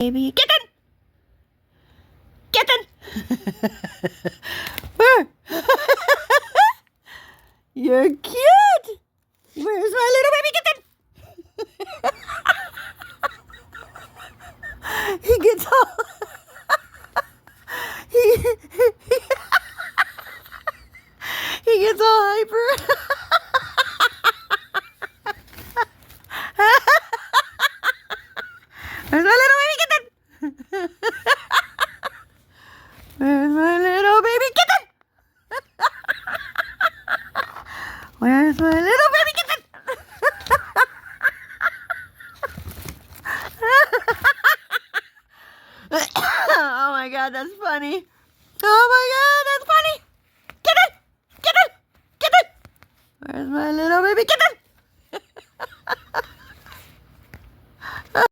Baby kitten! Kitten! Where? You're cute! Where's my little baby kitten? He gets all... he gets all hyper. Where's my little baby kitten? Where's my little baby kitten? Where's my little baby kitten? Oh my God, that's funny. Oh my God, that's funny. Kitten! Kitten! Kitten! Where's my little baby kitten?